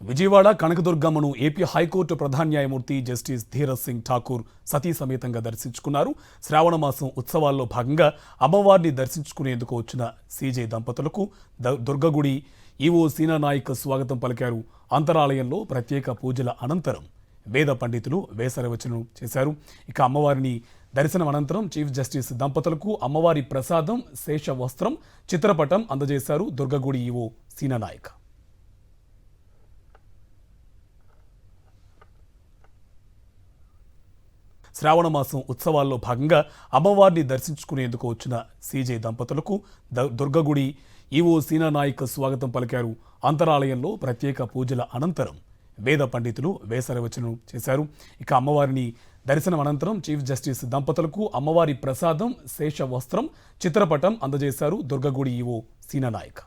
Vijayawada కనకదుర్గమ్మను AP high court ప్రధాన న్యాయమూర్తి justice Dheeraj Singh Thakur సతీ సమేతంగా దర్శించుకున్నారు. శ్రావణ మాసం ఉత్సవాల్లో భాగంగా అమ్మవారిని దర్శించుకునేందుకు వచ్చిన సీజే దంపతులకు దుర్గగుడి ఈవో సీనానాయక్ స్వాగతం పలికారు. అంతరాలయంలో ప్రత్యేక పూజల అనంతరం వేద పండితులు వేసరవచనం చేశారు. ఇక అమ్మవారిని దర్శనం అనంతరం చీఫ్ జస్టిస్ దంపతులకు అమ్మవారి ప్రసాదం శేష వస్త్రం చిత్రపటం అందజేశారు దుర్గగుడి ఈవో సీనానాయక్. శ్రావణ మాసం ఉత్సవాల్లో భాగంగా అమ్మవారిని దర్శించుకునేందుకు వచ్చిన సీజే దంపతులకు దుర్గగుడి ఈవో సీనానాయక్ స్వాగతం పలికారు. అంతరాలయంలో ప్రత్యేక పూజల అనంతరం వేద పండితులు వేసరవచనం చేశారు. ఇక అమ్మవారిని దర్శనం అనంతరం చీఫ్ జస్టిస్ దంపతులకు అమ్మవారి ప్రసాదం శేష వస్త్రం చిత్రపటం అందజేశారు దుర్గగుడి ఈవో సీనానాయక్.